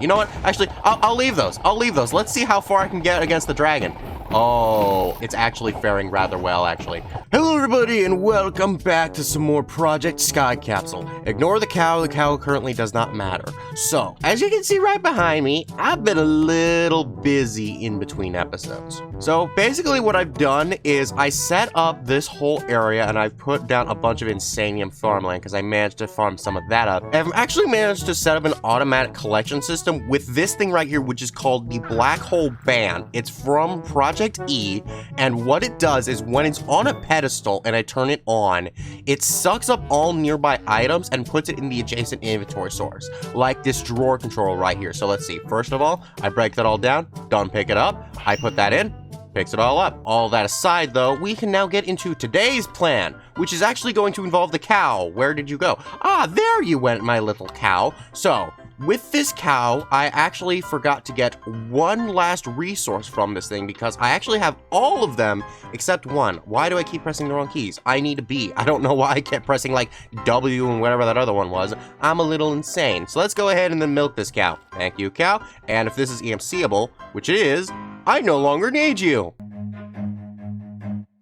You know what? Actually, I'll leave those. I'll leave those. Let's see how far I can get against the dragon. Oh, it's actually faring rather well, actually. Hello, everybody, and welcome back to some more Project Skycapsule. Ignore the cow currently does not matter. So, as you can see right behind me, I've been a little busy in between episodes. So, basically what I've done is I set up this whole area, and I've put down a bunch of insanium farmland, because I managed to farm some of that up. And I've actually managed to set up an automatic collection system with this thing right here, which is called the Black Hole Band. It's from Project E, and what it does is when it's on a pedestal and I turn it on, it sucks up all nearby items and puts it in the adjacent inventory source, like this drawer control right here. So let's see. First of all, I break that all down, don't pick it up. I put that in, picks it all up. All that aside, though, we can now get into today's plan, which is actually going to involve the cow. Where did you go? Ah, there you went, my little cow. So, with this cow, I actually forgot to get one last resource from this thing because I actually have all of them except one. Why do I keep pressing the wrong keys? I need a B. I don't know why I kept pressing like W and whatever that other one was. I'm a little insane. So let's go ahead and then milk this cow. Thank you, cow. And if this is EMCable, which it is, I no longer need you.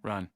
Run.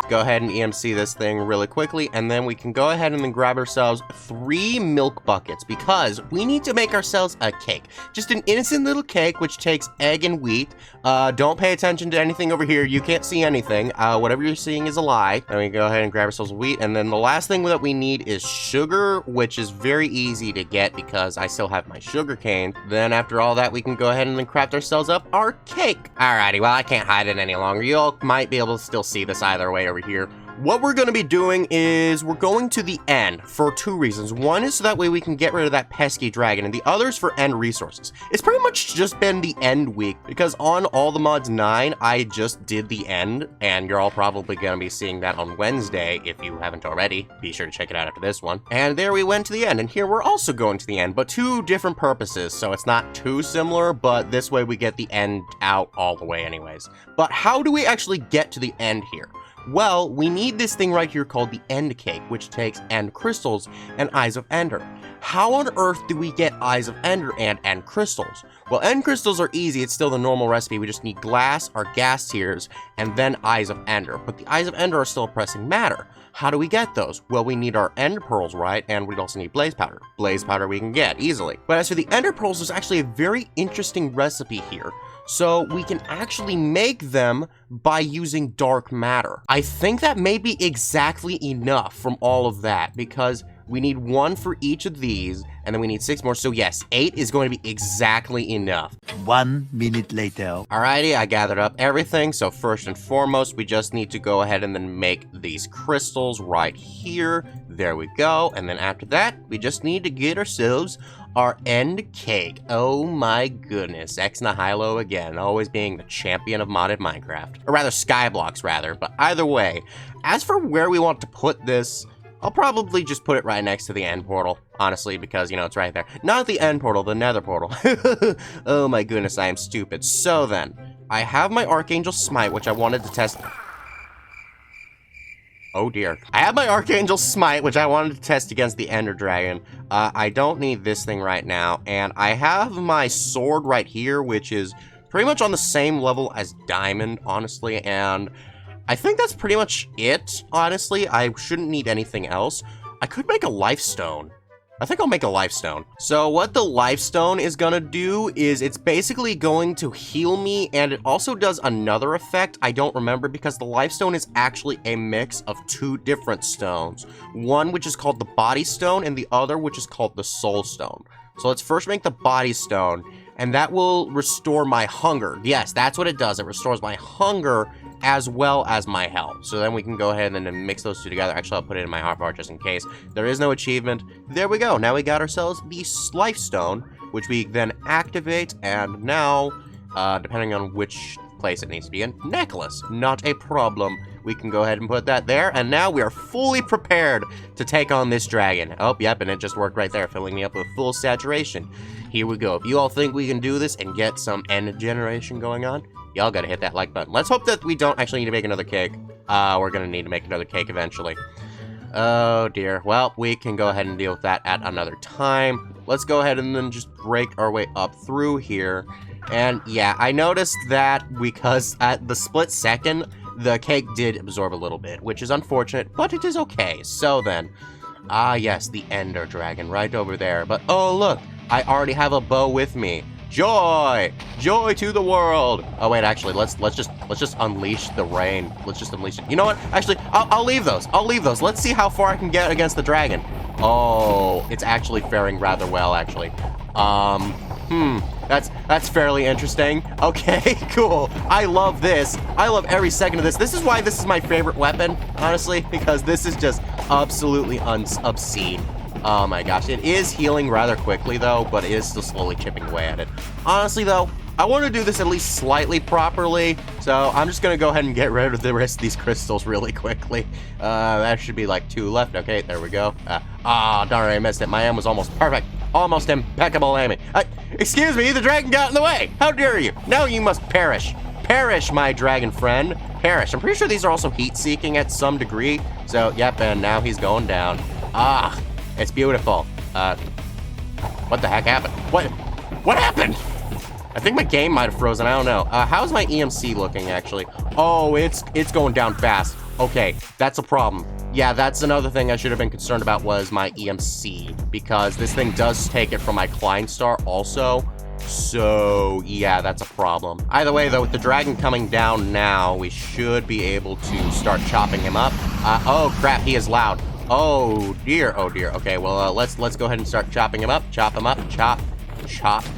Go ahead and EMC this thing really quickly, and then we can go ahead and then grab ourselves 3 milk buckets because we need to make ourselves a cake. Just an innocent little cake which takes egg and wheat. Don't pay attention to anything over here. You can't see anything. Whatever you're seeing is a lie. Then we go ahead and grab ourselves wheat, and then the last thing that we need is sugar, which is very easy to get because I still have my sugar cane. Then after all that, we can go ahead and then craft ourselves up our cake. Alrighty, well, I can't hide it any longer. You all might be able to still see this either way over here. What we're going to be doing is we're going to the end for 2 reasons. One is so that way we can get rid of that pesky dragon, and the other is for end resources. It's pretty much just been the end week because on All the Mods 9, I just did the end, and you're all probably going to be seeing that on Wednesday if you haven't already. Be sure to check it out after this one. And there we went to the end, and here we're also going to the end, but 2 different purposes, so it's not too similar, but this way we get the end out all the way anyways. But how do we actually get to the end here? Well, we need this thing right here called the end cake, which takes end crystals and eyes of ender. How on earth do we get eyes of ender and end crystals? Well, end crystals are easy. It's still the normal recipe. We just need glass, our gas tears, and then eyes of ender. But the eyes of ender are still a pressing matter. How do we get those? Well, we need our ender pearls, right? And we'd also need blaze powder. Blaze powder we can get easily. But as for the ender pearls, there's actually a very interesting recipe here. So we can actually make them by using dark matter. I think that may be exactly enough from all of that because we need 1 for each of these, and then we need 6 more. So yes, 8 is going to be exactly enough. 1 minute later. Alrighty, I gathered up everything. So first and foremost, we just need to go ahead and then make these crystals right here. There we go. And then after that, we just need to get ourselves our end cake. Oh my goodness, X Nihilo again, always being the champion of modded Minecraft. Or rather, Skyblocks rather, but either way. As for where we want to put this, I'll probably just put it right next to the end portal, honestly, because, you know, it's right there. Not the end portal, the nether portal. Oh my goodness, I am stupid. So then, I have my Archangel Smite, which I wanted to test. Oh dear. I have my Archangel Smite, which I wanted to test against the enderdragon. I don't need this thing right now, and I have my sword right here, which is pretty much on the same level as diamond, honestly, and I think that's pretty much it, honestly. I shouldn't need anything else. I could make a life stone. I think I'll make a life stone. So what the life stone is gonna do is it's basically going to heal me, and it also does another effect I don't remember because the life stone is actually a mix of 2 different stones. One which is called the body stone and the other which is called the soul stone. So let's first make the body stone, and that will restore my hunger. Yes, that's what it does. It restores my hunger as well as my health. So then we can go ahead and then mix those 2 together. Actually, I'll put it in my hotbar just in case. There is no achievement. There we go. Now we got ourselves the life stone, which we then activate, and now, depending on which place it needs to be in, necklace. Not a problem. We can go ahead and put that there, and now we are fully prepared to take on this dragon. Oh, yep, and it just worked right there, filling me up with full saturation. Here we go. If you all think we can do this and get some end generation going on, y'all gotta hit that like button. Let's hope that we don't actually need to make another cake. We're gonna need to make another cake eventually. Oh dear. Well, we can go ahead and deal with that at another time. Let's go ahead and then just break our way up through here. And yeah, I noticed that because at the split second, the cake did absorb a little bit, which is unfortunate, but it is okay. So then, yes, the ender dragon right over there. But oh look, I already have a bow with me. Joy! Joy to the world! Oh wait, actually, let's just unleash the rain. Let's just unleash it. You know what? Actually, I'll leave those. I'll leave those. Let's see how far I can get against the dragon. Oh, it's actually faring rather well, actually. That's fairly interesting. Okay, cool. I love this. I love every second of this. This is why this is my favorite weapon, honestly, because this is just absolutely obscene. Oh my gosh, it is healing rather quickly though, but it is still slowly chipping away at it. Honestly though, I want to do this at least slightly properly, so I'm just going to go ahead and get rid of the rest of these crystals really quickly. That should be like 2 left. Okay, there we go. Darn, I missed it. My aim was almost perfect. Almost impeccable aiming. Excuse me, the dragon got in the way. How dare you? Now you must perish. Perish, my dragon friend. Perish. I'm pretty sure these are also heat-seeking at some degree. So, yep, and now he's going down. It's beautiful. What the heck happened? What happened? I think my game might have frozen. I don't know. How's my EMC looking, actually? Oh, it's going down fast. Okay, that's a problem. Yeah, that's another thing I should have been concerned about was my EMC, because this thing does take it from my Kleinstar also. So, yeah, that's a problem. Either way, though, with the dragon coming down now, we should be able to start chopping him up. Oh, crap, he is loud. Oh, dear, oh, dear. Okay, well, let's go ahead and start chopping him up. Chop him up. Chop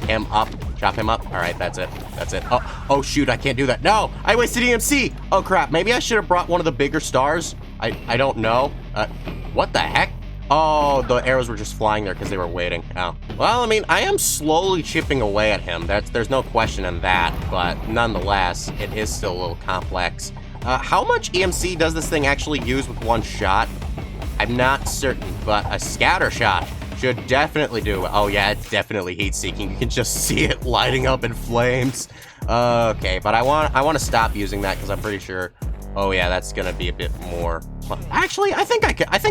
him up. Chop him up. All right, that's it. That's it. Oh, shoot, I can't do that. No, I wasted EMC. Oh, crap. Maybe I should have brought one of the bigger stars. I don't know. What the heck? Oh, the arrows were just flying there because they were waiting. Oh. Well, I mean, I am slowly chipping away at him. There's no question in that, but nonetheless, it is still a little complex. How much EMC does this thing actually use with one shot? I'm not certain, but a scatter shot should definitely do it. Oh yeah, it's definitely heat-seeking. You can just see it lighting up in flames. Okay, but I want to stop using that because I'm pretty sure. Oh yeah, that's gonna be a bit more. Actually, I think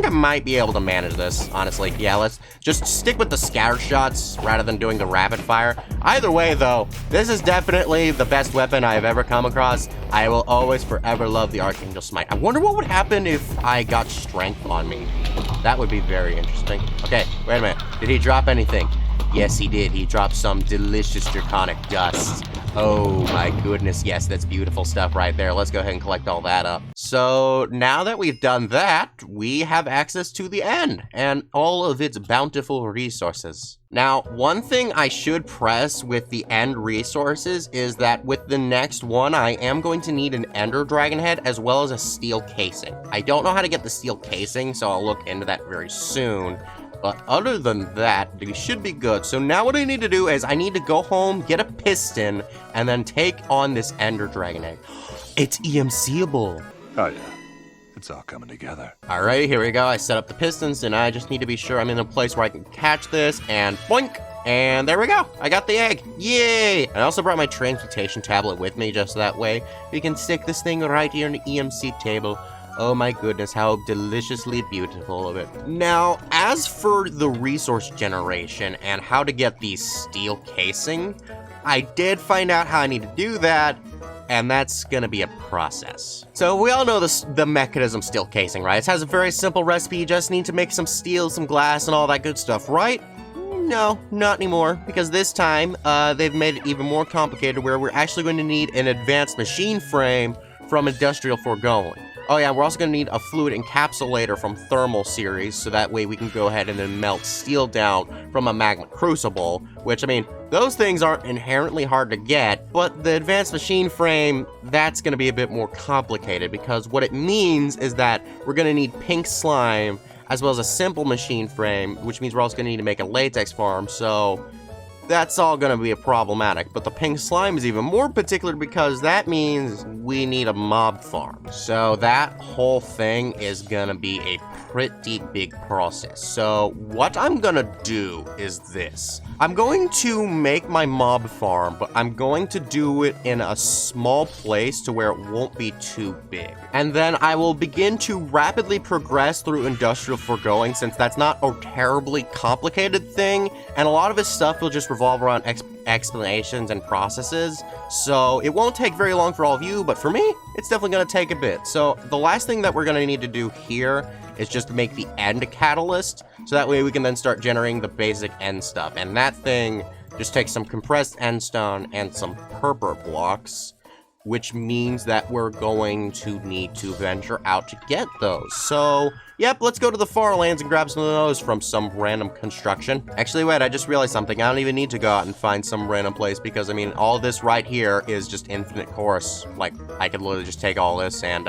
I might be able to manage this. Honestly, yeah. Let's just stick with the scatter shots rather than doing the rapid fire. Either way, though, this is definitely the best weapon I have ever come across. I will always forever love the Archangel Smite. I wonder what would happen if I got strength on me. That would be very interesting. Okay, wait a minute. Did he drop anything? Yes, he did. He dropped some delicious draconic dust. Oh my goodness, yes, that's beautiful stuff right there. Let's go ahead and collect all that up. So now that we've done that, we have access to the end and all of its bountiful resources. Now, one thing I should press with the end resources is that with the next one, I am going to need an ender dragon head as well as a steel casing. I don't know how to get the steel casing, so I'll look into that very soon. But other than that, we should be good. So now what I need to do is I need to go home, get a piston, and then take on this ender dragon egg. It's EMC-able. Oh yeah, it's all coming together. Alright, here we go. I set up the pistons, and I just need to be sure I'm in a place where I can catch this, and boink! And there we go. I got the egg. Yay! I also brought my transmutation tablet with me, just that way we can stick this thing right here on the EMC table. Oh my goodness, how deliciously beautiful of it. Now, as for the resource generation and how to get the steel casing, I did find out how I need to do that, and that's gonna be a process. So we all know the mechanism steel casing, right? It has a very simple recipe. You just need to make some steel, some glass, and all that good stuff, right? No, not anymore, because this time, they've made it even more complicated where we're actually going to need an advanced machine frame from Industrial Foregoing. Oh yeah, we're also going to need a fluid encapsulator from Thermal series, so that way we can go ahead and then melt steel down from a magma crucible, which, I mean, those things aren't inherently hard to get, but the advanced machine frame, that's going to be a bit more complicated, because what it means is that we're going to need pink slime, as well as a simple machine frame, which means we're also going to need to make a latex farm, so that's all gonna be problematic. But the pink slime is even more particular because that means we need a mob farm. So that whole thing is gonna be a pretty big process. So what I'm gonna do is this. I'm going to make my mob farm, but I'm going to do it in a small place to where it won't be too big. And then I will begin to rapidly progress through industrial foregoing, since that's not a terribly complicated thing, and a lot of his stuff will just revolve around explanations and processes. So it won't take very long for all of you, but for me, it's definitely gonna take a bit. So the last thing that we're gonna need to do here is just to make the end catalyst, so that way we can then start generating the basic end stuff. And that thing just takes some compressed end stone and some purple blocks, which means that we're going to need to venture out to get those. So, yep, let's go to the far lands and grab some of those from some random construction. Actually, wait, I just realized something. I don't even need to go out and find some random place because, I mean, all this right here is just infinite chorus. Like, I could literally just take all this and,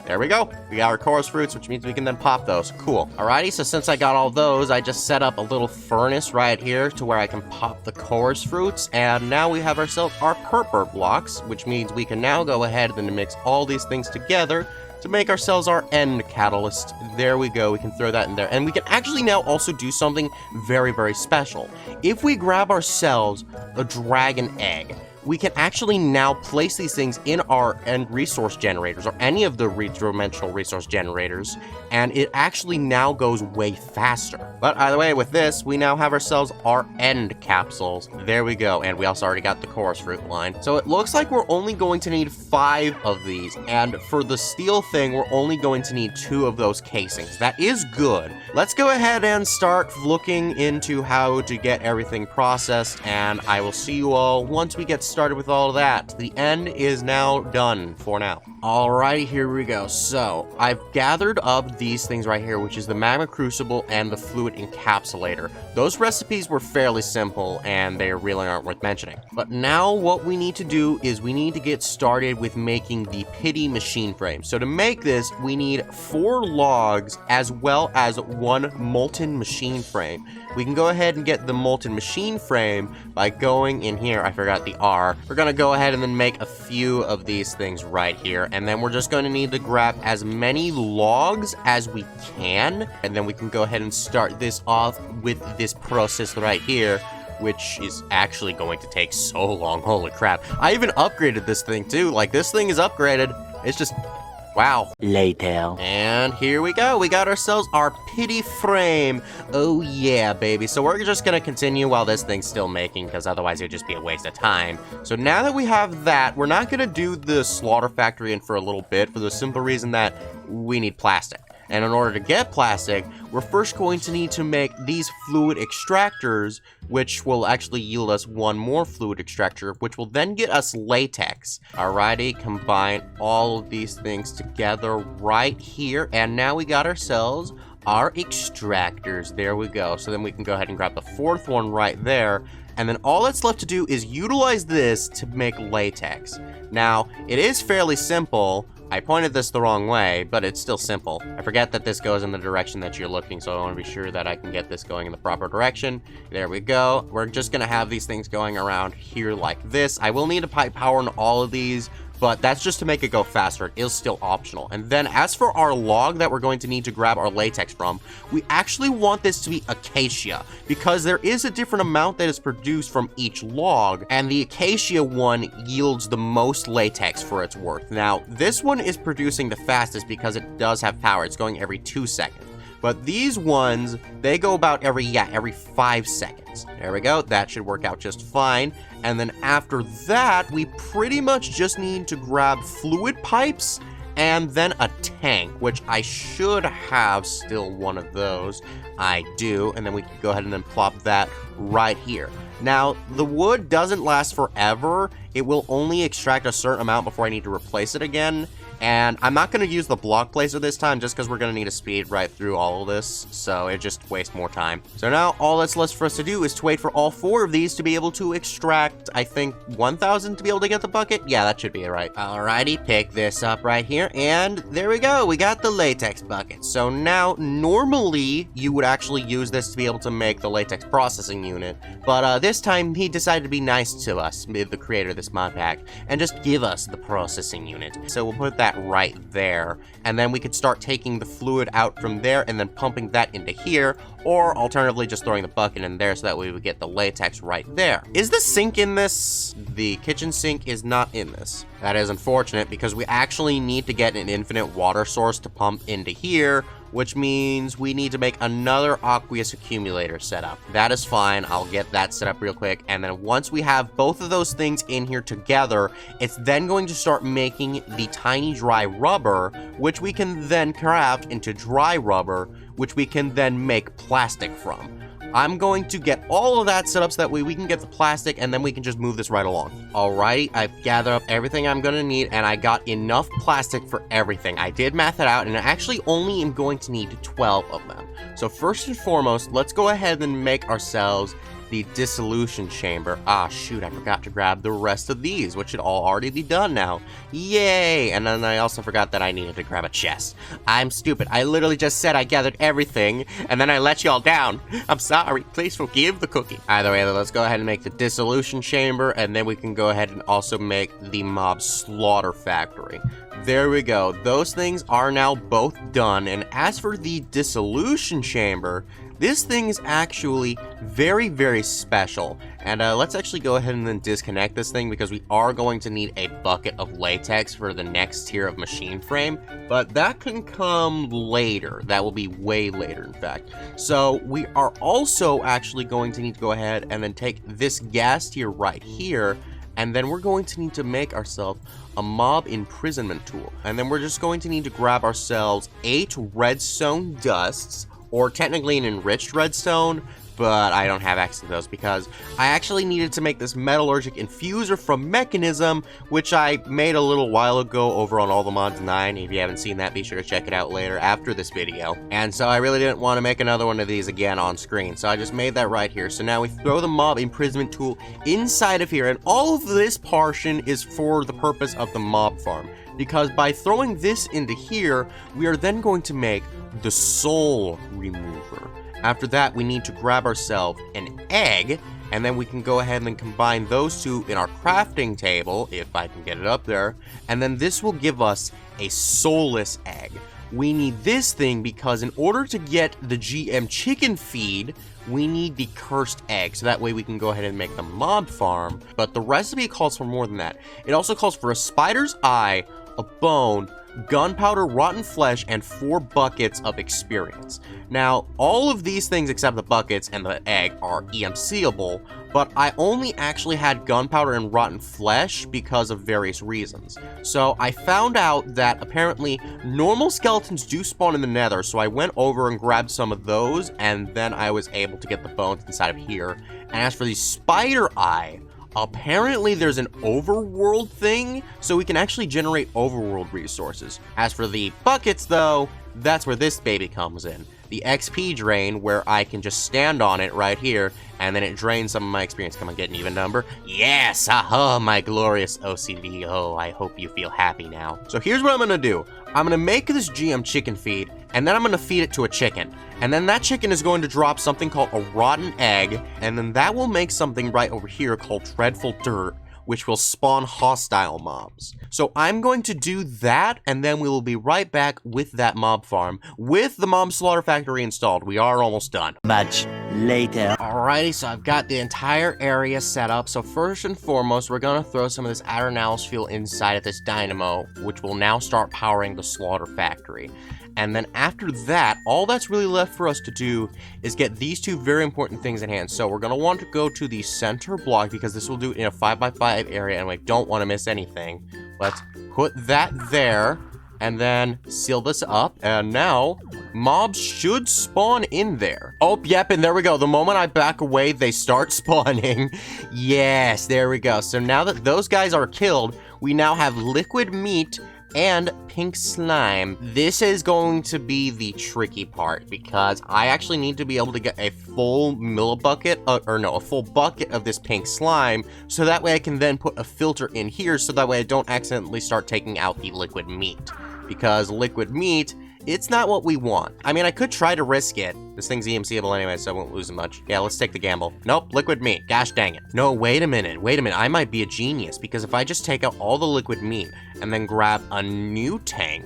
there we go. We got our chorus fruits, which means we can then pop those. Cool. Alrighty, so since I got all those, I just set up a little furnace right here to where I can pop the chorus fruits, and now we have ourselves our purple blocks, which means we can now go ahead and mix all these things together to make ourselves our end catalyst. There we go, we can throw that in there. And we can actually now also do something very, very special. If we grab ourselves a dragon egg, we can actually now place these things in our end resource generators, or any of the three-dimensional resource generators, and it actually now goes way faster. But either way, with this, we now have ourselves our end capsules. There we go, and we also already got the chorus fruit line. So it looks like we're only going to need 5 of these, and for the steel thing, we're only going to need 2 of those casings. That is good. Let's go ahead and start looking into how to get everything processed, and I will see you all once we get started with all of that. The end is now done for now. Alrighty, here we go. So I've gathered up these things right here, which is the magma crucible and the fluid encapsulator. Those recipes were fairly simple and they really aren't worth mentioning. But now what we need to do is we need to get started with making the pity machine frame. So to make this, we need 4 logs as well as 1 molten machine frame. We can go ahead and get the molten machine frame by going in here. I forgot the R. We're gonna go ahead and then make a few of these things right here, and then we're just going to need to grab as many logs as we can, and then we can go ahead and start this off with this process right here, which is actually going to take so long. Holy crap. I even upgraded this thing too. Like, this thing is upgraded. It's just, wow. Later. And here we go. We got ourselves our pity frame. Oh yeah, baby. So we're just gonna continue while this thing's still making, because otherwise it would just be a waste of time. So now that we have that, we're not gonna do the slaughter factory in for a little bit, for the simple reason that we need plastic. And in order to get plastic, we're first going to need to make these fluid extractors, which will actually yield us 1 more fluid extractor, which will then get us latex. Alrighty, combine all of these things together right here, and now we got ourselves our extractors. There we go. So then we can go ahead and grab the 4th one right there, and then all that's left to do is utilize this to make latex. Now, it is fairly simple. I pointed this the wrong way, but it's still simple. I forget that this goes in the direction that you're looking, so I want to be sure that I can get this going in the proper direction. There we go. We're just gonna have these things going around here like this. I will need a pipe power in all of these, but that's just to make it go faster. It is still optional. And then as for our log that we're going to need to grab our latex from, we actually want this to be acacia, because there is a different amount that is produced from each log, and the acacia one yields the most latex for its worth. Now, this one is producing the fastest because it does have power. It's going every 2 seconds. But these ones, they go about every 5 seconds. There we go. That should work out just fine. And then after that, we pretty much just need to grab fluid pipes and then a tank, which I should have still one of those. I do. And then we can go ahead and then plop that right here. Now, the wood doesn't last forever. It will only extract a certain amount before I need to replace it again. And I'm not going to use the block placer this time just because we're going to need to speed right through all of this. So it just wastes more time. So now all that's left for us to do is to wait for all 4 of these to be able to extract, I think, 1,000 to be able to get the bucket. Yeah, that should be it, right? Alrighty, pick this up right here. And there we go. We got the latex bucket. So now normally you would actually use this to be able to make the latex processing unit. But this time he decided to be nice to us, the creator of this mod pack, and just give us the processing unit. So we'll put that right there, and then we could start taking the fluid out from there and then pumping that into here, or alternatively just throwing the bucket in there so that way we get the latex right there. Is the sink in this? The kitchen sink is not in this. That is unfortunate because we actually need to get an infinite water source to pump into here, which means we need to make another aqueous accumulator setup. That is fine. I'll get that set up real quick. And then once we have both of those things in here together, it's then going to start making the tiny dry rubber, which we can then craft into dry rubber, which we can then make plastic from. I'm going to get all of that set up so that way we can get the plastic and then we can just move this right along. Alrighty, I've gathered up everything I'm gonna need and I got enough plastic for everything. I did math it out and I actually only am going to need 12 of them. So first and foremost, let's go ahead and make ourselves the dissolution chamber. Ah, shoot, I forgot to grab the rest of these, which should all already be done now. Yay! And then I also forgot that I needed to grab a chest. I'm stupid. I literally just said I gathered everything, and then I let y'all down. I'm sorry. Please forgive the cookie. Either way, let's go ahead and make the dissolution chamber, and then we can go ahead and also make the mob slaughter factory. There we go. Those things are now both done, and as for the dissolution chamber, this thing is actually very, very special. And let's actually go ahead and then disconnect this thing because we are going to need a bucket of latex for the next tier of machine frame. But that can come later. That will be way later, in fact. So we are also actually going to need to go ahead and then take this gas tier right here. And then we're going to need to make ourselves a mob imprisonment tool. And then we're just going to need to grab ourselves 8 redstone dusts, or technically an enriched redstone, but I don't have access to those because I actually needed to make this metallurgic infuser from Mechanism, which I made a little while ago over on All the Mods 9. If you haven't seen that, be sure to check it out later after this video. And so I really didn't want to make another one of these again on screen, so I just made that right here. So now we throw the mob imprisonment tool inside of here, and all of this portion is for the purpose of the mob farm, because by throwing this into here, we are then going to make the soul remover. After that, we need to grab ourselves an egg, and then we can go ahead and combine those two in our crafting table, if I can get it up there, and then this will give us a soulless egg. We need this thing because in order to get the GM chicken feed, we need the cursed egg, so that way we can go ahead and make the mob farm. But the recipe calls for more than that. It also calls for a spider's eye, a bone, gunpowder, rotten flesh, and 4 buckets of experience. Now, all of these things except the buckets and the egg are EMCable, but I only actually had gunpowder and rotten flesh because of various reasons. So I found out that apparently normal skeletons do spawn in the nether, so I went over and grabbed some of those, and then I was able to get the bones inside of here. And as for the spider eye, apparently there's an overworld thing, so we can actually generate overworld resources. As for the buckets though, that's where this baby comes in. The XP drain, where I can just stand on it right here, and then it drains some of my experience. Come on, get an even number. Yes, aha, my glorious OCD. Oh, I hope you feel happy now. So here's what I'm gonna do. I'm gonna make this GM chicken feed, and then I'm gonna feed it to a chicken. And then that chicken is going to drop something called a rotten egg, and then that will make something right over here called dreadful dirt, which will spawn hostile mobs. So I'm going to do that, and then we will be right back with that mob farm, with the mob slaughter factory installed. We are almost done. Much later. Alrighty, so I've got the entire area set up. So first and foremost, we're gonna throw some of this Adrenal's fuel inside of this dynamo, which will now start powering the slaughter factory. And then after that, all that's really left for us to do is get these 2 very important things in hand. So we're going to want to go to the center block because this will do it in a 5x5 area and we don't want to miss anything. Let's put that there and then seal this up. And now mobs should spawn in there. Oh, yep, and there we go. The moment I back away, they start spawning. Yes, there we go. So now that those guys are killed, we now have liquid meat and pink slime. This is going to be the tricky part because I actually need to be able to get a full bucket of this pink slime, so that way I can then put a filter in here, so that way I don't accidentally start taking out the liquid meat. Because liquid meat, it's not what we want. I mean, I could try to risk it. This thing's EMCable anyway, so I won't lose much. Yeah, let's take the gamble. Nope, liquid meat. Gosh dang it. No, wait a minute. I might be a genius, because if I just take out all the liquid meat and then grab a new tank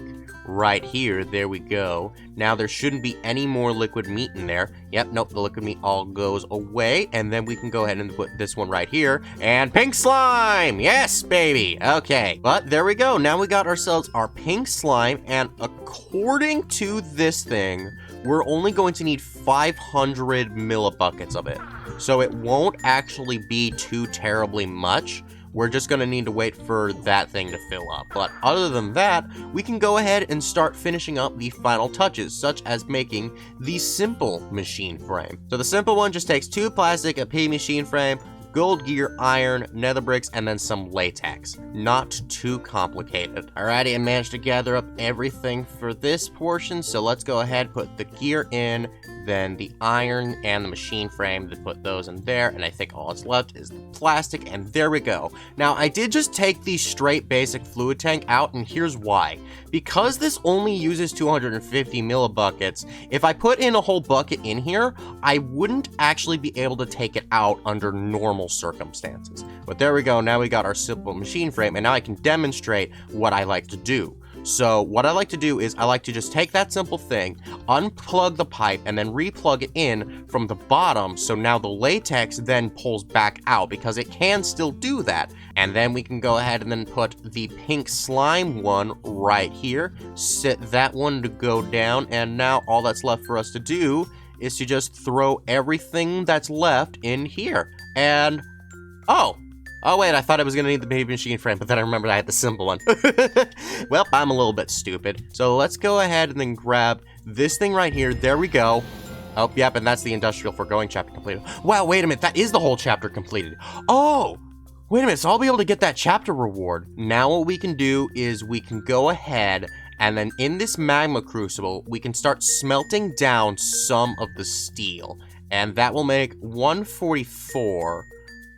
right here, there we go. Now there shouldn't be any more liquid meat in there. Yep, nope, the liquid meat all goes away, and then we can go ahead and put this one right here, and pink slime! Yes, baby! Okay, but there we go. Now we got ourselves our pink slime, and according to this thing, we're only going to need 500 millibuckets of it. So it won't actually be too terribly much. We're just gonna need to wait for that thing to fill up. But other than that, we can go ahead and start finishing up the final touches, such as making the simple machine frame. So the simple one just takes 2 plastic, a P machine frame, gold gear, iron, nether bricks, and then some latex. Not too complicated. Alrighty, I managed to gather up everything for this portion, so let's go ahead, put the gear in, then the iron and the machine frame, to put those in there, and I think all that's left is the plastic, and there we go. Now, I did just take the straight basic fluid tank out, and here's why. Because this only uses 250 millibuckets, if I put in a whole bucket in here, I wouldn't actually be able to take it out under normal circumstances. But there we go, now we got our simple machine frame, and now I can demonstrate what I like to do. So what I like to do is I like to just take that simple thing, unplug the pipe, and then replug it in from the bottom, so now the latex then pulls back out, because it can still do that. And then we can go ahead and then put the pink slime one right here, set that one to go down, and now all that's left for us to do is to just throw everything that's left in here. And, oh wait, I thought I was gonna need the baby machine frame, but then I remembered I had the simple one. Well, I'm a little bit stupid. So let's go ahead and then grab this thing right here. There we go. Oh, yep, and that's the industrial foregoing chapter completed. Wow, wait a minute, that is the whole chapter completed. Oh, wait a minute, so I'll be able to get that chapter reward. Now what we can do is we can go ahead and then in this magma crucible, we can start smelting down some of the steel. And that will make 144.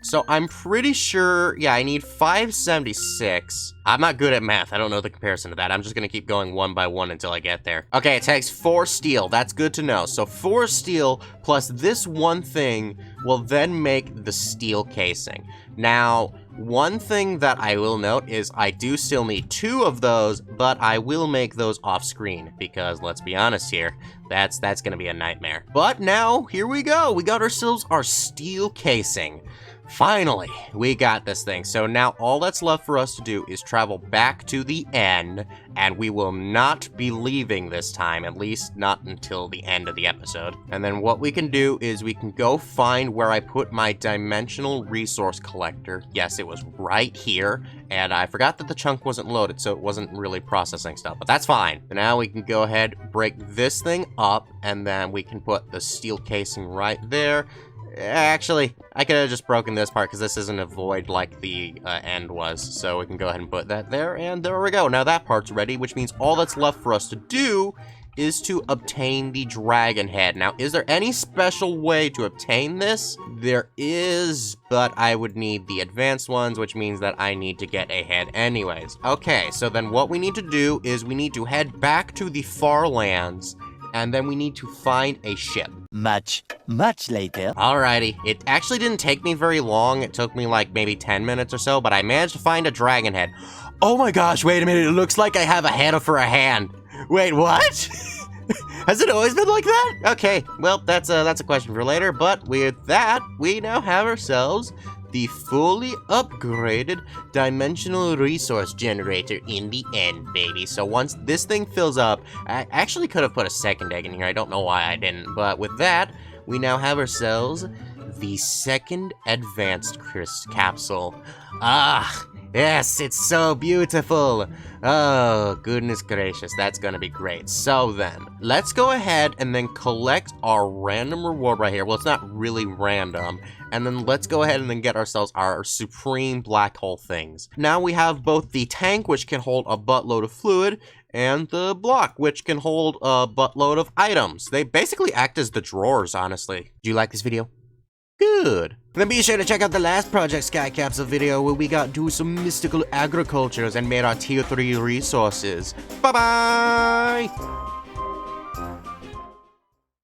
So I'm pretty sure, yeah, I need 576. I'm not good at math. I don't know the comparison to that. I'm just gonna keep going one by one until I get there. Okay, it takes 4 steel. That's good to know. So 4 steel plus this one thing will then make the steel casing. Now, one thing that I will note is I do still need 2 of those, but I will make those off screen because let's be honest here, that's gonna be a nightmare. But now, here we go. We got ourselves our steel casing. Finally, we got this thing. So now all that's left for us to do is travel back to the end, and we will not be leaving this time, at least not until the end of the episode. And then what we can do is we can go find where I put my dimensional resource collector. Yes, it was right here, and I forgot that the chunk wasn't loaded, so it wasn't really processing stuff, but that's fine. And now we can go ahead, break this thing up, and then we can put the steel casing right there. Actually, I could have just broken this part because this isn't a void like the end was. So we can go ahead and put that there, and there we go. Now that part's ready, which means all that's left for us to do is to obtain the dragon head. Now, is there any special way to obtain this? There is, but I would need the advanced ones, which means that I need to get a head anyways. Okay, so then what we need to do is we need to head back to the far lands, and then we need to find a ship. Much later. Alrighty, it actually didn't take me very long. It took me like maybe 10 minutes or so, but I managed to find a dragon head. Oh my gosh, wait a minute, it looks like I have a head for a hand. Wait, what? Has it always been like that? Okay, well, that's a question for later, but with that, we now have ourselves the fully upgraded dimensional resource generator in the end, baby. So once this thing fills up, I actually could have put a second egg in here. I don't know why I didn't, but with that, we now have ourselves the second advanced capsule. Ah, Yes, it's so beautiful. Oh, goodness gracious, that's gonna be great. So then, let's go ahead and then collect our random reward right here. Well, it's not really random. And then let's go ahead and then get ourselves our supreme black hole things. Now we have both the tank, which can hold a buttload of fluid, and the block, which can hold a buttload of items. They basically act as the drawers, honestly. Do you like this video? Good. Then be sure to check out the last Project Skycapsule video where we got into some mystical agricultures and made our tier 3 resources. Bye-bye!